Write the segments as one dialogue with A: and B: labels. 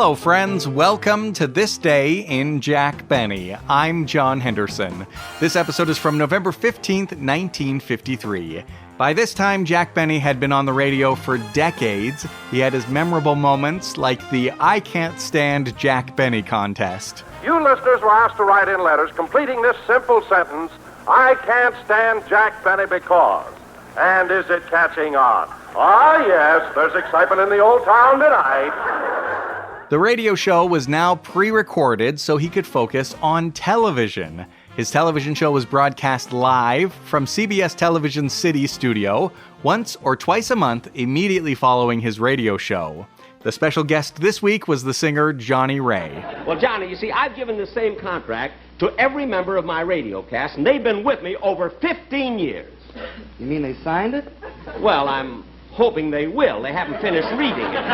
A: Hello, friends. Welcome to This Day in Jack Benny. I'm John Henderson. This episode is from November 15th, 1953. By this time, Jack Benny had been on the radio for decades. He had his memorable moments, like the I Can't Stand Jack Benny contest.
B: You listeners were asked to write in letters completing this simple sentence, I can't stand Jack Benny because. And is it catching on? Ah, yes, there's excitement in the old town tonight.
A: The radio show was now pre-recorded so he could focus on television. His television show was broadcast live from CBS Television's City studio once or twice a month immediately following his radio show. The special guest this week was the singer Johnnie Ray.
C: Well, Johnny, you see, I've given the same contract to every member of my radio cast, and they've been with me over 15 years.
D: You mean they signed it?
C: Well, I'm hoping they will. They haven't finished reading it.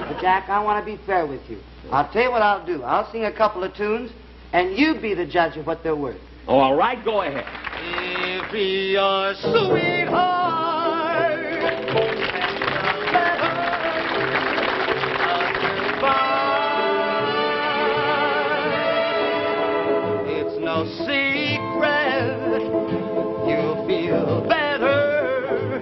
D: But Jack, I want to be fair with you. I'll tell you what I'll do. I'll sing a couple of tunes, and you be the judge of what they're worth.
C: Oh, all right, go ahead.
D: If your sweetheart it's no secret you'll feel better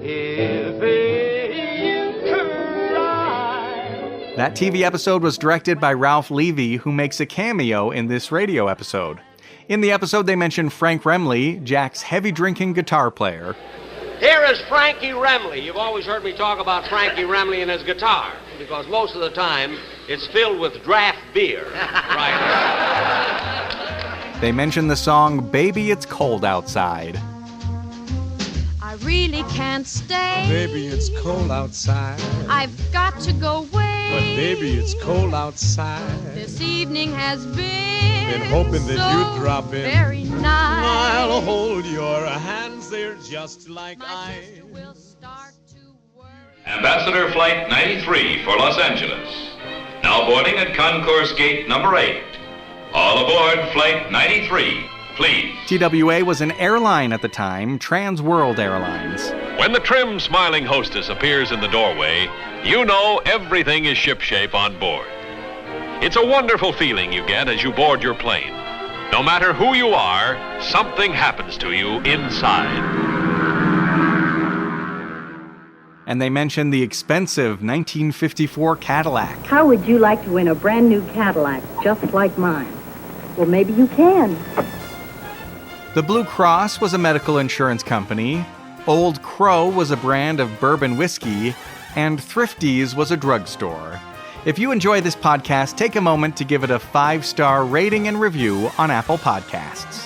D: if you cry.
A: That TV episode was directed by Ralph Levy, who makes a cameo in this radio episode. In the episode, they mention Frank Remley, Jack's heavy-drinking guitar player.
C: Here is Frankie Remley. You've always heard me talk about Frankie Remley and his guitar, because most of the time it's filled with draft beer. Right.
A: They mention the song Baby It's Cold Outside.
E: I really can't stay.
F: Baby, it's cold outside.
E: I've got to go away.
F: But baby, it's cold outside.
E: This evening has been
F: hoping that
E: so
F: you'd drop in.
E: Very nice.
F: I'll hold your hands, they're just like
E: My
F: ice.
E: sister will start to worry.
G: Ambassador Flight 93 for Los Angeles. Now boarding at Concourse Gate number 8. All aboard Flight 93, please.
A: TWA was an airline at the time, Trans World Airlines.
H: When the trim, smiling hostess appears in the doorway, you know everything is shipshape on board. It's a wonderful feeling you get as you board your plane. No matter who you are, something happens to you inside.
A: And they mentioned the expensive 1954 Cadillac.
I: How would you like to win a brand new Cadillac just like mine? Well, maybe you can.
A: The Blue Cross was a medical insurance company, Old Crow was a brand of bourbon whiskey, and Thrifty's was a drugstore. If you enjoy this podcast, take a moment to give it a 5-star rating and review on Apple Podcasts.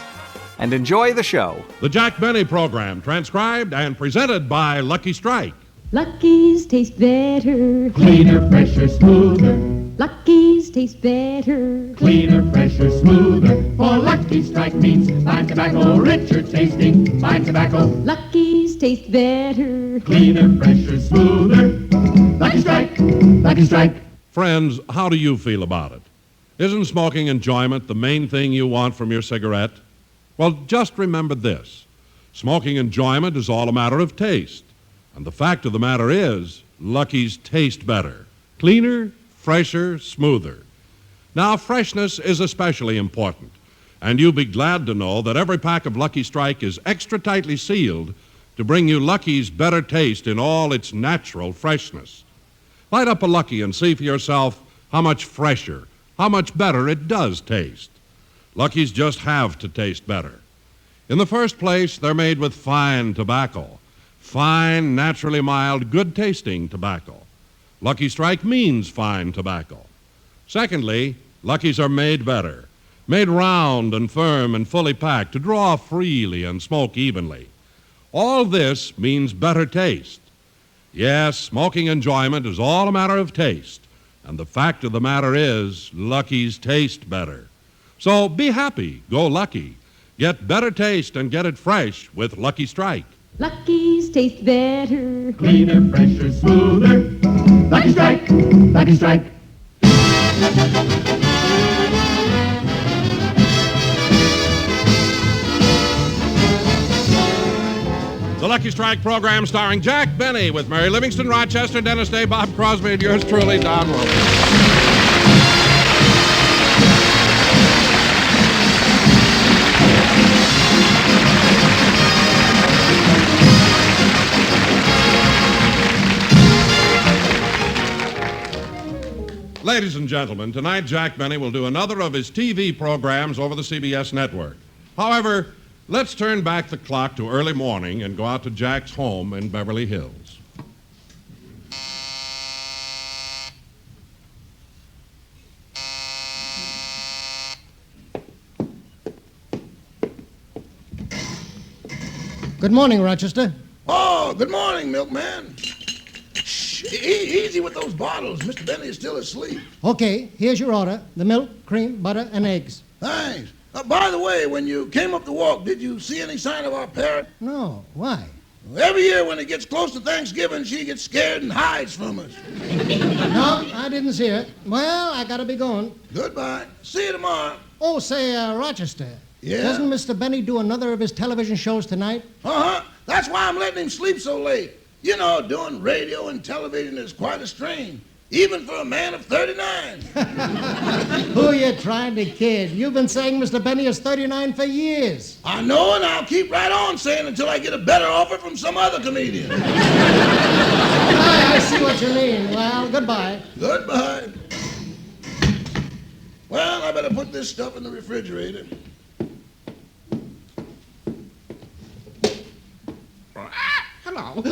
A: And enjoy the show.
J: The Jack Benny Program, transcribed and presented by Lucky Strike.
I: Lucky's taste better.
K: Cleaner, fresher, smoother.
I: Lucky's taste better.
K: Cleaner, fresher, smoother. For Lucky Strike means fine tobacco, richer tasting, fine tobacco.
I: Lucky's taste better.
K: Cleaner, fresher, smoother. Lucky Strike, Lucky Strike.
J: Friends, how do you feel about it? Isn't smoking enjoyment the main thing you want from your cigarette? Well, just remember this. Smoking enjoyment is all a matter of taste. And the fact of the matter is, Lucky's taste better. Cleaner, fresher, smoother. Now, freshness is especially important. And you'll be glad to know that every pack of Lucky Strike is extra tightly sealed to bring you Lucky's better taste in all its natural freshness. Light up a Lucky and see for yourself how much fresher, how much better it does taste. Lucky's just have to taste better. In the first place, they're made with fine tobacco. Fine, naturally mild, good-tasting tobacco. Lucky Strike means fine tobacco. Secondly, Lucky's are made better. Made round and firm and fully packed to draw freely and smoke evenly. All this means better taste. Yes, smoking enjoyment is all a matter of taste. And the fact of the matter is, Lucky's taste better. So be happy, go Lucky. Get better taste and get it fresh with Lucky Strike.
I: Lucky's taste better.
K: Cleaner, fresher, smoother. Lucky Strike, Lucky Strike.
J: The Lucky Strike program starring Jack Benny with Mary Livingston, Rochester, Dennis Day, Bob Crosby, and yours truly, Don Wilson. Ladies and gentlemen, tonight Jack Benny will do another of his TV programs over the CBS network. However, let's turn back the clock to early morning and go out to Jack's home in Beverly Hills.
L: Good morning, Rochester.
M: Oh, good morning, milkman. Easy with those bottles. Mr. Benny is still asleep.
L: Okay, here's your order. The milk, cream, butter, and eggs.
M: Thanks. By the way, when you came up the walk, did you see any sign of our parrot?
L: No. Why?
M: Every year when it gets close to Thanksgiving, she gets scared and hides from us.
L: No, I didn't see her. Well, I gotta be going.
M: Goodbye. See you tomorrow.
L: Oh, say, Rochester.
M: Yeah?
L: Doesn't Mr. Benny do another of his television shows tonight?
M: Uh-huh. That's why I'm letting him sleep so late. You know, doing radio and television is quite a strain, even for a man of 39.
L: Who are you trying to kid? You've been saying Mr. Benny is 39 for years.
M: I know, and I'll keep right on saying until I get a better offer from some other comedian.
L: I see what you mean. Well, goodbye.
M: Goodbye. Well, I better put this stuff in the refrigerator.
L: Hello.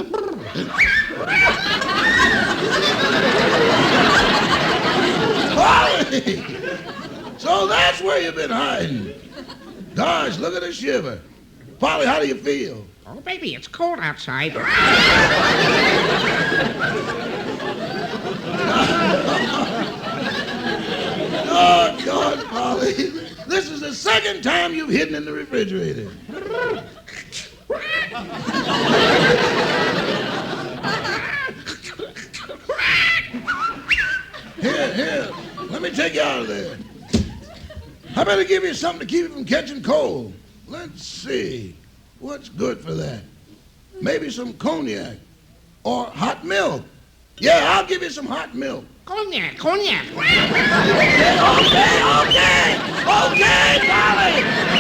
M: Polly! So that's where you've been hiding. Gosh, look at her shiver. Polly, how do you feel?
N: Oh, baby, it's cold outside.
M: Oh, God, Polly. This is the second time you've hidden in the refrigerator. Here, let me take you out of there. I better give you something to keep you from catching cold. Let's see, what's good for that? Maybe some cognac or hot milk. Yeah, I'll give you some hot milk.
N: Cognac.
M: Okay, Polly,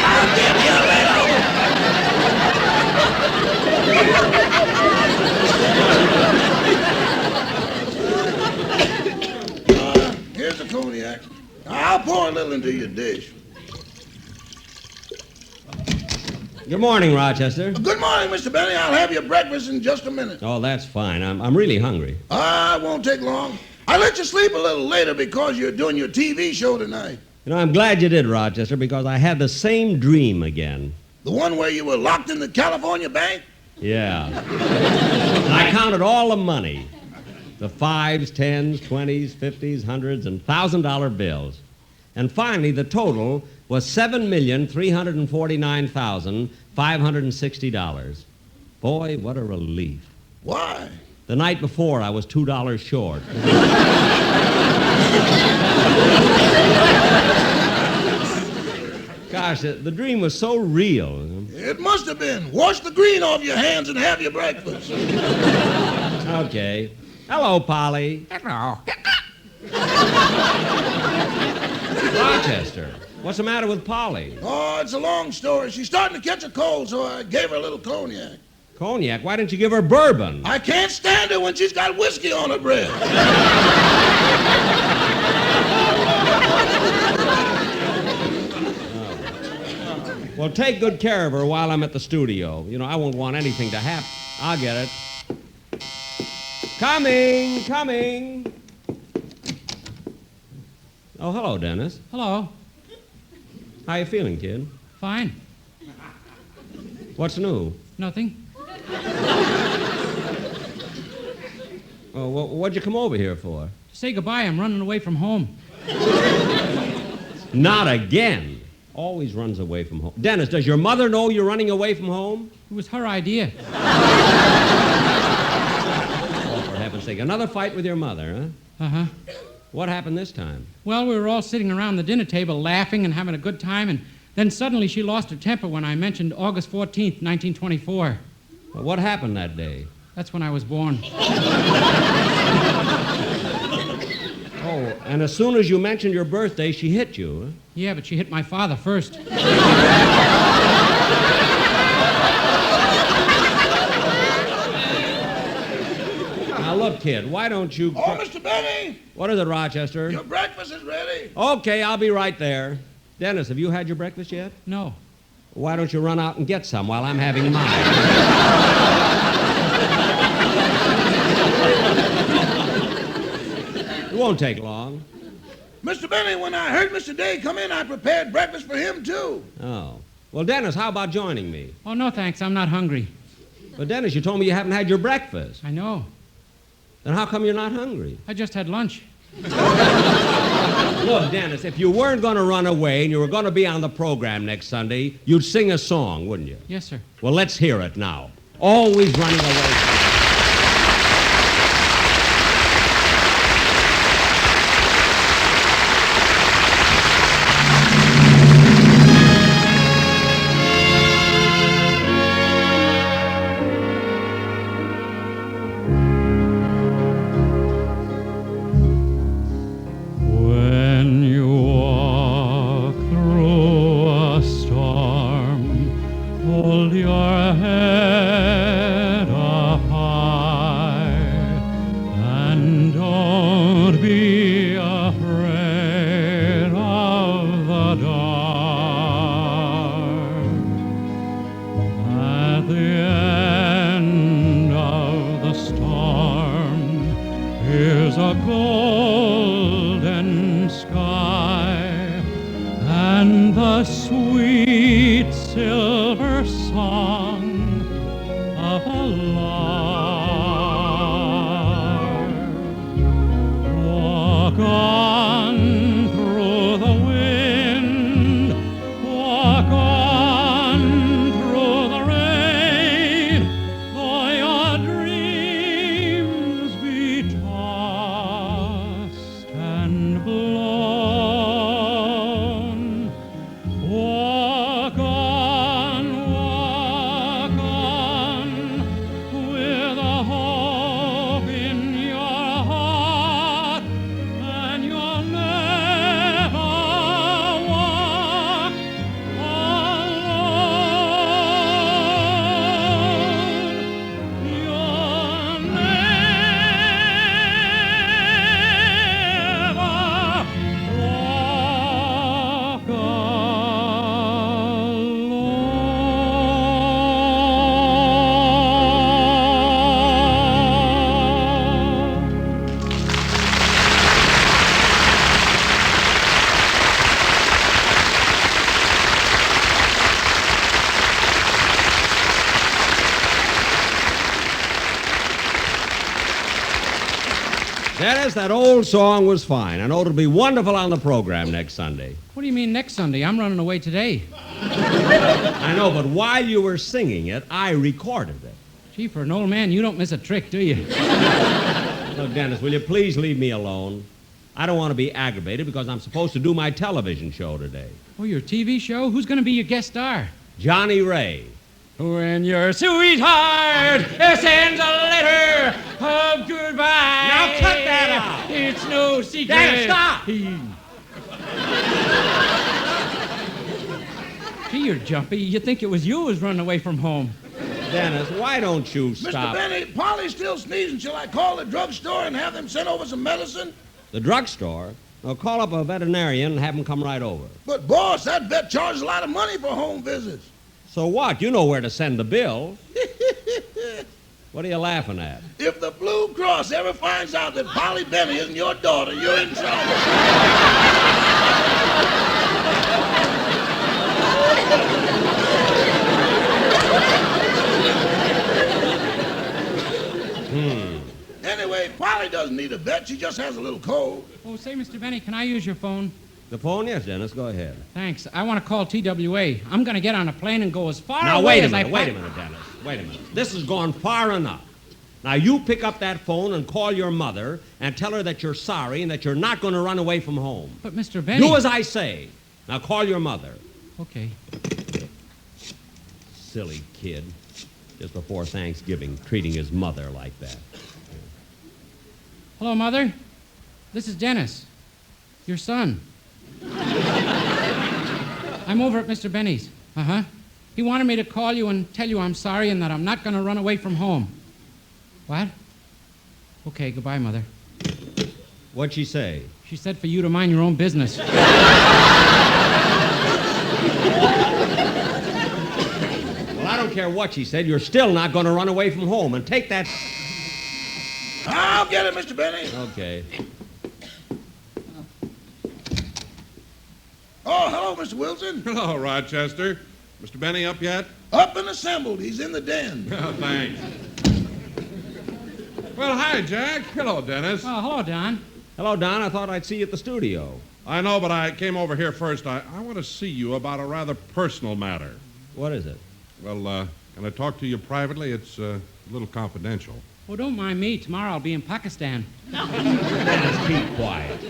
M: I'll give you a little. Here's the cognac. I'll pour a little into your dish.
C: Good morning, Rochester.
M: Good morning, Mr. Benny. I'll have your breakfast in just a minute.
C: Oh, that's fine. I'm really hungry.
M: It won't take long. I let you sleep a little later because you're doing your TV show tonight.
C: You know, I'm glad you did, Rochester, because I had the same dream again.
M: The one where you were locked in the California bank?
C: Yeah. And I counted all the money. The 5s, 10s, 20s, 50s, 100s, and $1,000 bills. And finally, the total was $7,349,560. Boy, what a relief.
M: Why?
C: The night before, I was $2 short. Gosh, the dream was so real.
M: It must have been. Wash the green off your hands and have your breakfast.
C: Okay. Hello, Polly.
N: Hello.
C: Rochester, what's the matter with Polly?
M: Oh, it's a long story. She's starting to catch a cold, so I gave her a little cognac.
C: Cognac? Why didn't you give her bourbon?
M: I can't stand her when she's got whiskey on her breath.
C: Well, take good care of her while I'm at the studio. You know, I won't want anything to happen. I'll get it. Coming. Oh, hello, Dennis.
O: Hello.
C: How you feeling, kid?
O: Fine.
C: What's new?
O: Nothing.
C: Oh, what'd you come over here for?
O: To say goodbye. I'm running away from home.
C: Not again. Always runs away from home. Dennis, does your mother know you're running away from home?
O: It was her idea.
C: Oh, for heaven's sake. Another fight with your mother, huh?
O: Uh-huh.
C: What happened this time?
O: Well, we were all sitting around the dinner table laughing and having a good time, and then suddenly she lost her temper when I mentioned August 14th, 1924.
C: Well, what happened that day?
O: That's when I was born.
C: Oh, and as soon as you mentioned your birthday, she hit you, huh?
O: Yeah, but she hit my father first.
C: Now, look, kid, why don't you...
M: Oh, Mr. Benny!
C: What is it, Rochester?
M: Your breakfast is ready.
C: Okay, I'll be right there. Dennis, have you had your breakfast yet?
O: No.
C: Why don't you run out and get some while I'm having mine? It won't take long.
M: Mr. Benny, when I heard Mr. Day come in, I prepared breakfast for him, too.
C: Oh. Well, Dennis, how about joining me?
O: Oh, no, thanks. I'm not hungry.
C: But, Dennis, you told me you haven't had your breakfast.
O: I know.
C: Then how come you're not hungry?
O: I just had lunch.
C: Look, Dennis, if you weren't going to run away and you were going to be on the program next Sunday, you'd sing a song, wouldn't you?
O: Yes, sir.
C: Well, let's hear it now. Always running away. Dennis, that old song was fine. I know it'll be wonderful on the program next Sunday.
O: What do you mean next Sunday? I'm running away today.
C: I know, but while you were singing it, I recorded it.
O: Gee, for an old man, you don't miss a trick, do you?
C: Look, Dennis, will you please leave me alone? I don't want to be aggravated because I'm supposed to do my television show today.
O: Oh, your TV show? Who's going to be your guest star?
C: Johnnie Ray.
O: When your sweetheart sends a letter of goodbye.
C: Now cut that out.
O: It's no secret.
C: Dennis, stop.
O: Gee, you're jumpy. You think it was you who was running away from home.
C: Dennis, why don't you stop?
M: Mr. Benny, Polly's still sneezing. Shall I call the drugstore and have them send over some medicine?
C: The drugstore? Well, call up a veterinarian and have him come right over.
M: But, boss, that vet charges a lot of money for home visits.
C: So what? You know where to send the bill. What are you laughing at?
M: If the Blue Cross ever finds out that Polly Benny isn't your daughter, you're in trouble. Anyway, Polly doesn't need a vet. She just has a little cold.
O: Oh, say, Mr. Benny, can I use your phone?
C: The phone? Yes, Dennis. Go ahead.
O: Thanks. I want to call TWA. I'm going to get on a plane and go as far
C: now,
O: away
C: wait a
O: as
C: minute,
O: I...
C: wait a minute, Dennis. Wait a minute. This has gone far enough. Now, you pick up that phone and call your mother and tell her that you're sorry and that you're not going to run away from home.
O: But, Mr. Benny...
C: Do as I say. Now, call your mother.
O: Okay.
C: Silly kid. Just before Thanksgiving, treating his mother like that.
O: Hello, Mother. This is Dennis, your son. I'm over at Mr. Benny's. Uh-huh. He wanted me to call you and tell you I'm sorry and that I'm not going to run away from home. What? Okay, goodbye, Mother.
C: What'd she say?
O: She said for you to mind your own business.
C: Well, I don't care what she said. You're still not going to run away from home. And take that...
M: I'll get it, Mr. Benny.
C: Okay.
M: Oh, hello, Mr. Wilson.
J: Hello, Rochester. Mr. Benny up yet?
M: Up and assembled. He's in the den.
J: Oh, thanks. Well, hi, Jack. Hello, Dennis.
O: Oh, hello, Don.
C: Hello, Don. I thought I'd see you at the studio.
J: I know, but I came over here first. I want to see you about a rather personal matter.
C: What is it?
J: Well, can I talk to you privately? It's a little confidential.
O: Oh, don't mind me. Tomorrow I'll be in Pakistan.
C: Dennis, keep quiet.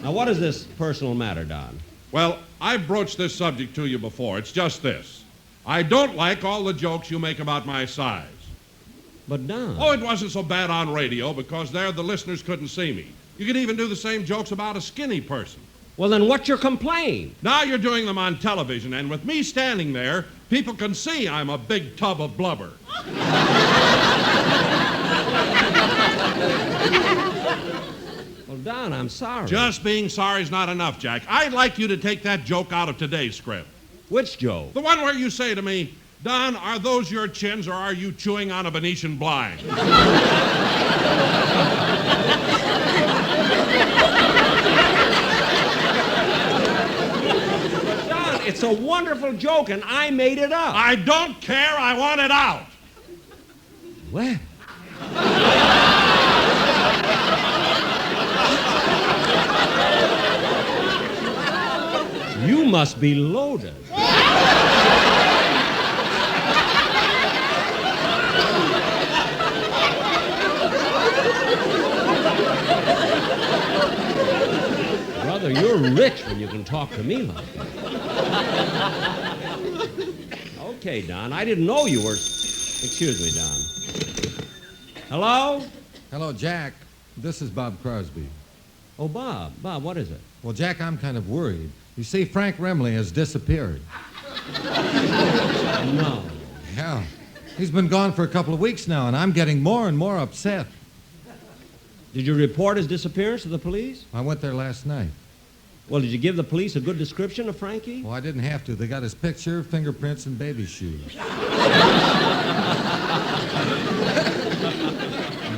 C: Now, what is this personal matter, Don?
J: Well, I've broached this subject to you before. It's just this. I don't like all the jokes you make about my size.
C: But, Don...
J: Oh, it wasn't so bad on radio because there the listeners couldn't see me. You could even do the same jokes about a skinny person.
C: Well, then what's your complaint?
J: Now you're doing them on television, and with me standing there, people can see I'm a big tub of blubber.
C: Well, Don, I'm sorry.
J: Just being sorry is not enough, Jack. I'd like you to take that joke out of today's script.
C: Which joke?
J: The one where you say to me, Don, are those your chins or are you chewing on a Venetian blind?
C: Don, it's a wonderful joke and I made it up.
J: I don't care. I want it out.
C: Well... You must be loaded. Brother, you're rich when you can talk to me like that. Okay, Don, I didn't know you were... Excuse me, Don. Hello?
P: Hello, Jack. This is Bob Crosby.
C: Oh, Bob. Bob, what is it?
P: Well, Jack, I'm kind of worried. You see, Frank Remley has disappeared.
C: No.
P: Yeah. He's been gone for a couple of weeks now, and I'm getting more and more upset.
C: Did you report his disappearance to the police?
P: I went there last night.
C: Well, did you give the police a good description of Frankie?
P: Well, I didn't have to. They got his picture, fingerprints, and baby shoes.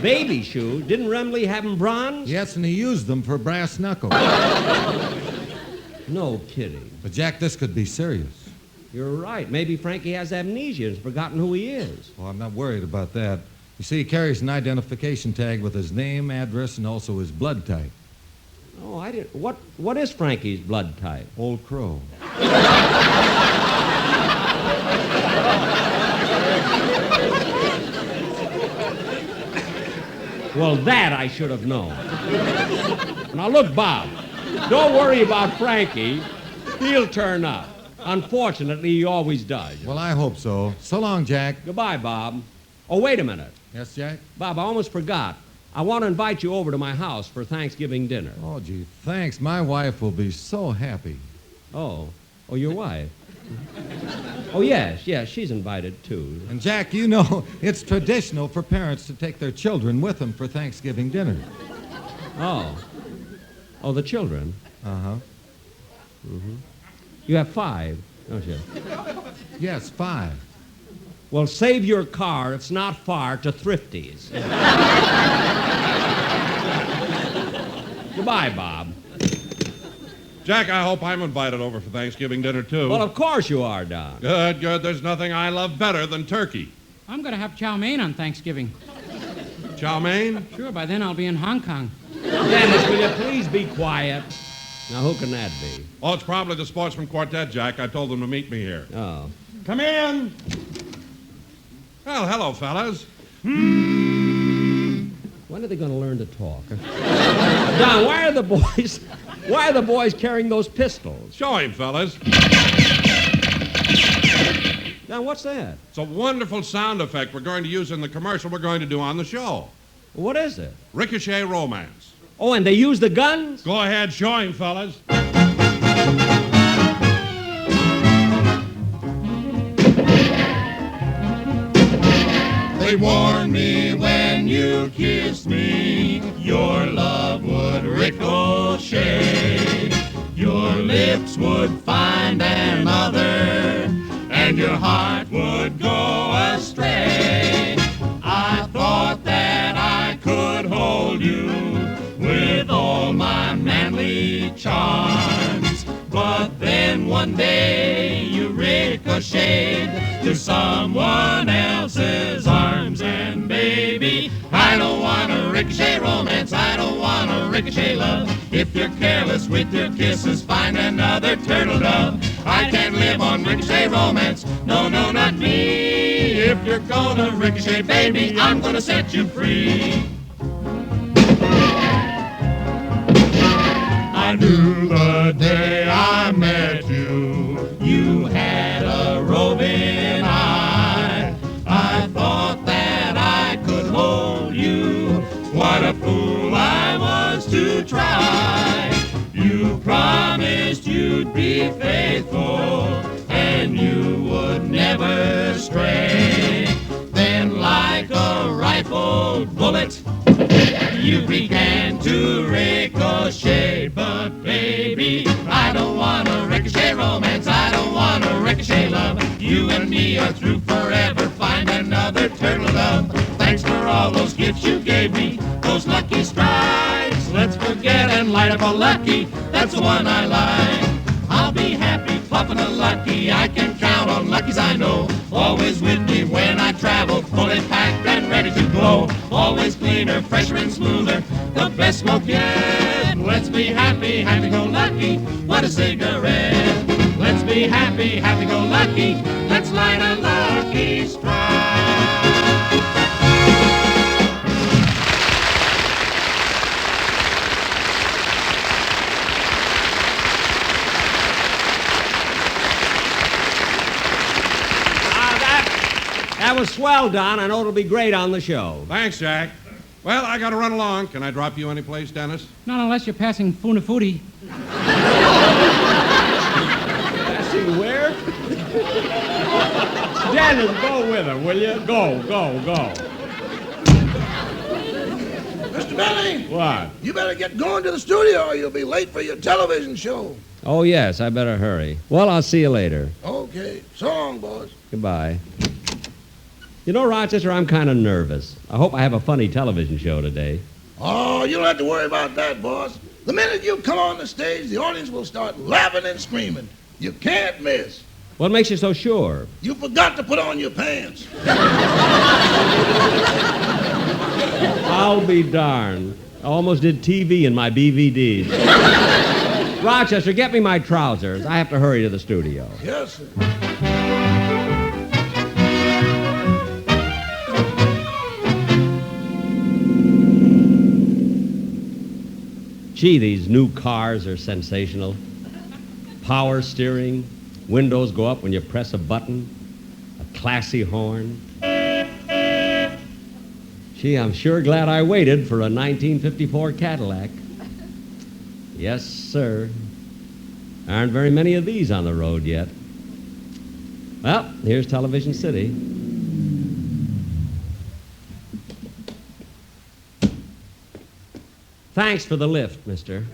C: Baby shoes? Didn't Remley have them bronze?
P: Yes, and he used them for brass knuckles.
C: No kidding.
P: But, Jack, this could be serious.
C: You're right. Maybe Frankie has amnesia and has forgotten who he is.
P: Well, I'm not worried about that. You see, he carries an identification tag with his name, address, and also his blood type.
C: Oh, I didn't... What is Frankie's blood type?
P: Old Crow.
C: Well, that I should have known. Now, look, Bob, don't worry about Frankie. He'll turn up. Unfortunately, he always does.
P: Well, I hope so. So long, Jack.
C: Goodbye, Bob. Oh, wait a minute.
P: Yes, Jack?
C: Bob, I almost forgot. I want to invite you over to my house for Thanksgiving dinner.
P: Oh, gee, thanks. My wife will be so happy.
C: Oh, your wife? Oh, yes, she's invited, too.
P: And, Jack, you know, it's traditional for parents to take their children with them for Thanksgiving dinner.
C: Oh, the children?
P: Uh-huh.
C: Mm-hmm. You have 5, don't you?
P: Yes, 5.
C: Well, save your car. It's not far to Thrifty's. Goodbye, Bob.
J: Jack, I hope I'm invited over for Thanksgiving dinner, too.
C: Well, of course you are, Don.
J: Good. There's nothing I love better than turkey.
O: I'm going to have chow mein on Thanksgiving.
J: Chow mein?
O: Sure, by then I'll be in Hong Kong.
C: Dennis, will you please be quiet? Now, who can that be?
J: Oh, it's probably the Sportsman Quartet, Jack. I told them to meet me here.
C: Oh.
J: Come in. Well, hello, fellas.
C: When are they going to learn to talk? Don, why are the boys carrying those pistols?
J: Show him, fellas.
C: Now, what's that?
J: It's a wonderful sound effect we're going to use in the commercial we're going to do on the show.
C: What is it?
J: Ricochet Romance.
C: Oh, and they use the guns?
J: Go ahead, show him, fellas.
K: They warned me when you kissed me, your love would ricochet. Your lips would find another, and your heart would go astray. I thought that I could hold you with all my manly charms, but then one day you ricocheted to someone else's arms. And baby, I don't want a ricochet romance, I don't want a ricochet love. If you're careless with your kisses, find another turtle dove. I can't live on ricochet romance, no, no, not me. If you're gonna ricochet, baby, I'm gonna set you free. I knew the day I met you, you had a roving eye. I thought that I could hold you, what a fool I was to try. You promised you'd be faithful, and you would never stray. Then like a rifled bullet, you began to ricochet. But baby, I don't want a ricochet romance, I don't want a ricochet love. You and me are through forever, find another turtle dove. Thanks for all those gifts you gave me, those lucky strikes. Let's forget and light up a lucky, that's the one I like. I'll be happy puffing a lucky, I can count on luckies I know. Always with me when I travel, fully packed and ready to glow. Always cleaner, fresher and smoother, the best smoke yet. Let's be happy, happy-go-lucky, what a cigarette. Let's be happy, happy-go-lucky, let's light a lucky strike.
C: That was swell, Don. I know it'll be great on the show.
J: Thanks, Jack. Well, I got to run along. Can I drop you anyplace, Dennis?
O: Not unless you're passing Funafuti.
C: Passing where? Dennis, go with her, will you? Go.
M: Mr. Benny!
C: What?
M: You better get going to the studio or you'll be late for your television show.
C: Oh, yes, I better hurry. Well, I'll see you later.
M: Okay. So long, boys.
C: Goodbye. You know, Rochester, I'm kind of nervous. I hope I have a funny television show today.
M: Oh, you don't have to worry about that, boss. The minute you come on the stage, the audience will start laughing and screaming. You can't miss.
C: What makes you so sure?
M: You forgot to put on your pants.
C: I'll be darned. I almost did TV in my BVDs. Rochester, get me my trousers. I have to hurry to the studio.
M: Yes, sir.
C: Gee, these new cars are sensational. Power steering, windows go up when you press a button, a classy horn. Gee, I'm sure glad I waited for a 1954 Cadillac. Yes, sir. Aren't very many of these on the road yet. Well, here's Television City. Thanks for the lift, mister.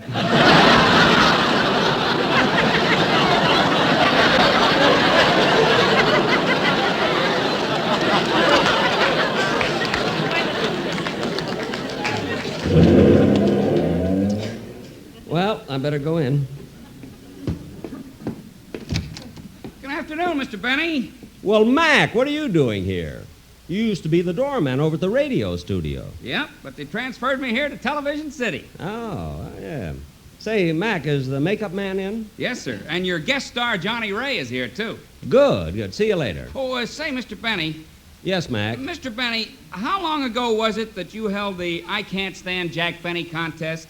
C: Well, I better go in.
N: Good afternoon, Mr. Benny.
C: Well, Mac, what are you doing here? You used to be the doorman over at the radio studio.
N: Yep, but they transferred me here to Television City.
C: Oh, yeah. Say, Mac, is the makeup man in?
N: Yes, sir. And your guest star, Johnnie Ray, is here, too.
C: Good. See you later.
N: Oh, say, Mr. Benny.
C: Yes, Mac?
N: Mr. Benny, how long ago was it that you held the I Can't Stand Jack Benny contest?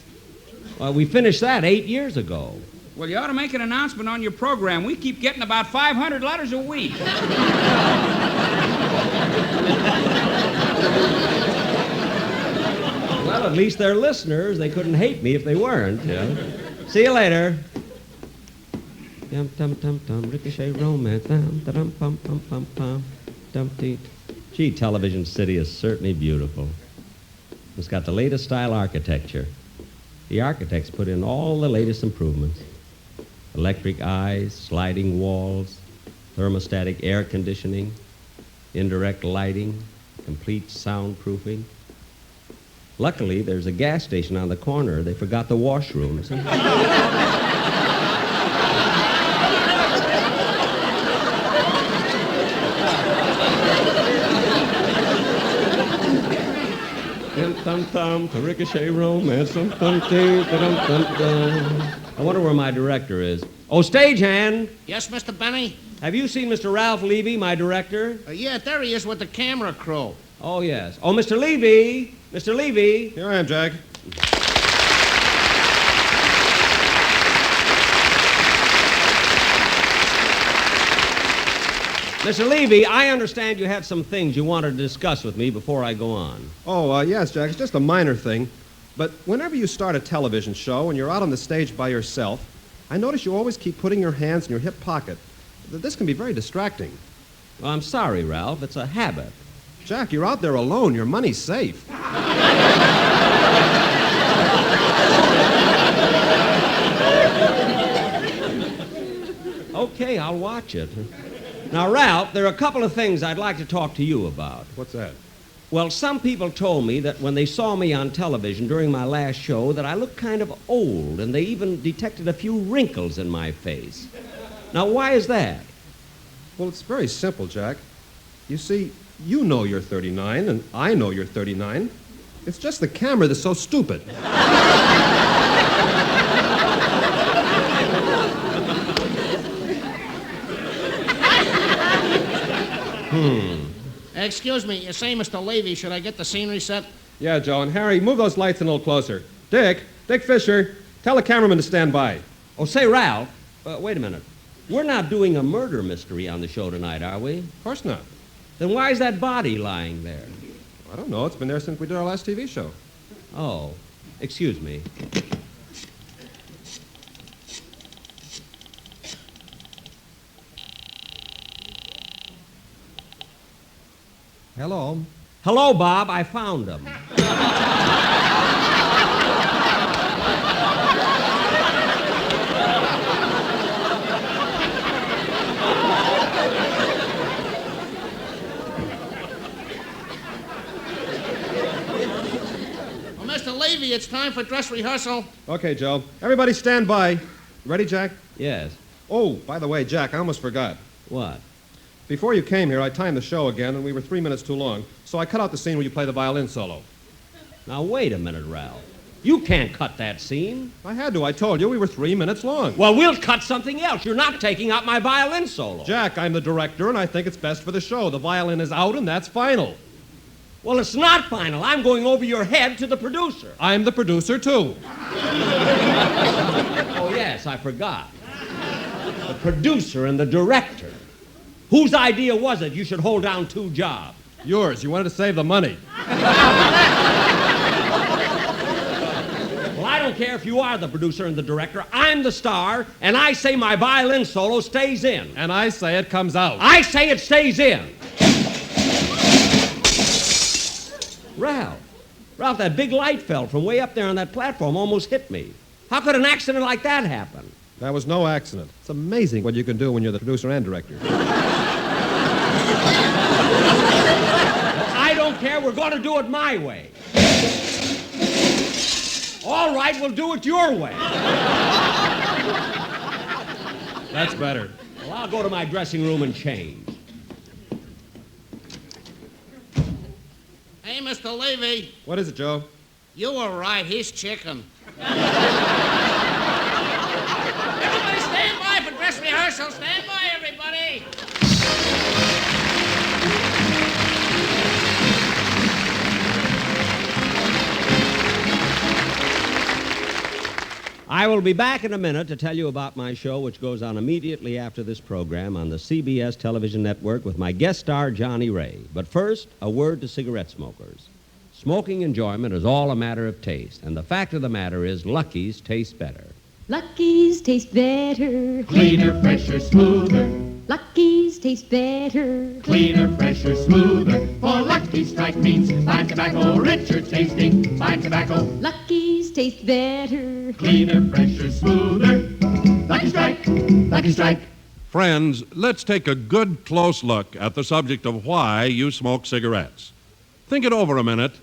C: Well, we finished that 8 years ago.
N: Well, you ought to make an announcement on your program. We keep getting about 500 letters a week.
C: Well, at least they're listeners. They couldn't hate me if they weren't. Yeah. See you later. Dum dum dum dum, ricochet romance. Dum dum pum pum pum pum. Dum dee. Gee, Television City is certainly beautiful. It's got the latest style architecture. The architects put in all the latest improvements. Electric eyes, sliding walls, thermostatic air conditioning, indirect lighting, complete soundproofing. Luckily, there's a gas station on the corner. They forgot the washrooms. Dum dum, to ricochet romance. Dum dum dum dum dum. I wonder where my director is. Oh, stagehand.
Q: Yes, Mr. Benny?
C: Have you seen Mr. Ralph Levy, my director?
Q: Yeah, there he is with the camera crew.
C: Oh, yes. Oh, Mr. Levy. Mr. Levy.
R: Here I am, Jack.
C: Mr. Levy, I understand you have some things you wanted to discuss with me before I go on.
R: Oh, yes, Jack. It's just a minor thing. But whenever you start a television show and you're out on the stage by yourself, I notice you always keep putting your hands in your hip pocket. This can be very distracting.
C: Well, I'm sorry, Ralph. It's a habit.
R: Jack, you're out there alone. Your money's safe.
C: Okay, I'll watch it. Now, Ralph, there are a couple of things I'd like to talk to you about.
R: What's that?
C: Well, some people told me that when they saw me on television during my last show that I looked kind of old, and they even detected a few wrinkles in my face. Now, why is that?
R: Well, it's very simple, Jack. You see, you know you're 39, and I know you're 39. It's just the camera that's so stupid.
Q: Excuse me, you say, Mr. Levy, should I get the scenery set?
R: Yeah, Joe, and Harry, move those lights a little closer. Dick Fisher, tell the cameraman to stand by.
C: Oh, say, Ralph, wait a minute. We're not doing a murder mystery on the show tonight, are we?
R: Of course not.
C: Then why is that body lying there?
R: I don't know. It's been there since we did our last TV show.
C: Oh, excuse me.
P: Hello.
C: Hello, Bob. I found him.
Q: Well, Mr. Levy, it's time for dress rehearsal.
R: Okay, Joe. Everybody stand by. Ready, Jack?
C: Yes.
R: Oh, by the way, Jack, I almost forgot.
C: What?
R: Before you came here, I timed the show again, and we were 3 minutes too long, so I cut out the scene where you play the violin solo.
C: Now, wait a minute, Ralph. You can't cut that scene.
R: I had to. I told you we were 3 minutes long.
C: Well, we'll cut something else. You're not taking out my violin solo.
R: Jack, I'm the director, and I think it's best for the show. The violin is out, and that's final.
C: Well, it's not final. I'm going over your head to the producer.
R: I'm the producer, too.
C: Oh, yes, I forgot. The producer and the director. Whose idea was it you should hold down two jobs?
R: Yours. You wanted to save the money.
C: Well, I don't care if you are the producer and the director. I'm the star, and I say my violin solo stays in.
R: And I say it comes out.
C: I say it stays in. Ralph, that big light fell from way up there on that platform almost hit me. How could an accident like that happen?
R: That was no accident. It's amazing what you can do when you're the producer and director.
C: I don't care. We're going to do it my way. All right, we'll do it your way.
R: That's better.
C: Well, I'll go to my dressing room and change.
Q: Hey, Mr. Levy.
R: What is it, Joe?
Q: You were right. He's chicken. Dress rehearsal. Stand by, everybody.
C: I will be back in a minute to tell you about my show, which goes on immediately after this program on the CBS television network with my guest star, Johnnie Ray. But first, a word to cigarette smokers. Smoking enjoyment is all a matter of taste, and the fact of the matter is Lucky's taste better.
I: Lucky's taste better.
K: Cleaner, fresher, smoother.
I: Lucky's taste better.
K: Cleaner, fresher, smoother. For Lucky Strike means fine tobacco, richer tasting, fine tobacco.
I: Lucky's taste better.
K: Cleaner, fresher, smoother. Lucky Strike, Lucky Strike.
J: Friends, let's take a good close look at the subject of why you smoke cigarettes. Think it over a minute,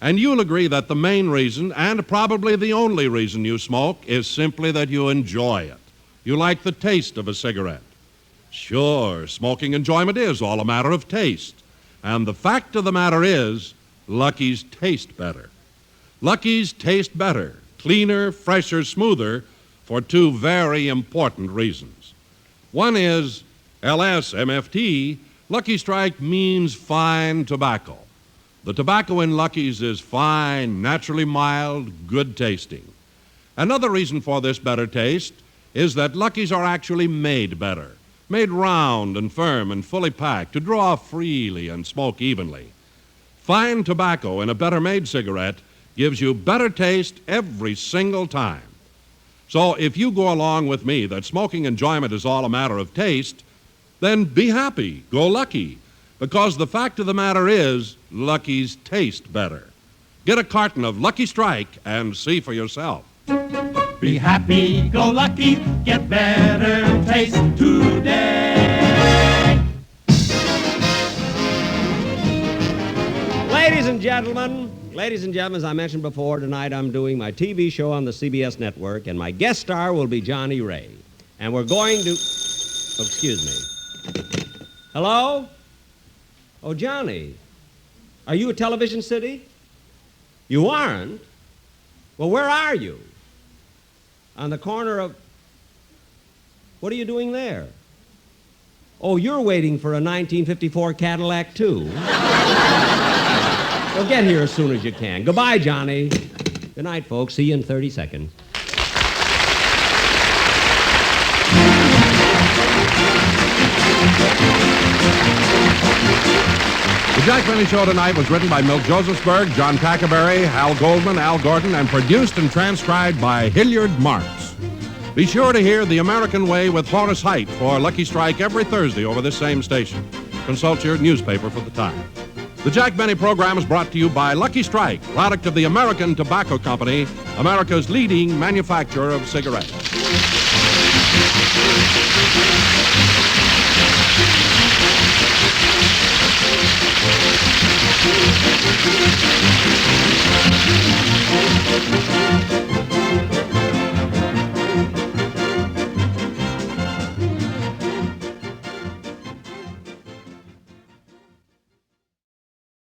J: and you'll agree that the main reason, and probably the only reason you smoke, is simply that you enjoy it. You like the taste of a cigarette. Sure, smoking enjoyment is all a matter of taste. And the fact of the matter is, Lucky's taste better. Lucky's taste better, cleaner, fresher, smoother, for two very important reasons. One is, LSMFT, Lucky Strike means fine tobacco. The tobacco in Lucky's is fine, naturally mild, good tasting. Another reason for this better taste is that Lucky's are actually made better. Made round and firm and fully packed to draw freely and smoke evenly. Fine tobacco in a better-made cigarette gives you better taste every single time. So if you go along with me that smoking enjoyment is all a matter of taste, then be happy, go Lucky, because the fact of the matter is, Lucky's taste better. Get a carton of Lucky Strike and see for yourself.
K: Be happy, go lucky, get better taste today.
C: Ladies and gentlemen, as I mentioned before, tonight I'm doing my TV show on the CBS network, and my guest star will be Johnnie Ray. And we're going to... Oh, excuse me. Hello? Oh, Johnny, are you at Television City? You aren't? Well, where are you? On the corner of... What are you doing there? Oh, you're waiting for a 1954 Cadillac, too. Well, get here as soon as you can. Goodbye, Johnny. Good night, folks. See you in 30 seconds.
J: The Jack Benny Show tonight was written by Milt Josephsberg, John Tackerberry, Hal Goldman, Al Gordon, and produced and transcribed by Hilliard Marks. Be sure to hear The American Way with Horace Height for Lucky Strike every Thursday over this same station. Consult your newspaper for the time. The Jack Benny program is brought to you by Lucky Strike, product of the American Tobacco Company, America's leading manufacturer of cigarettes.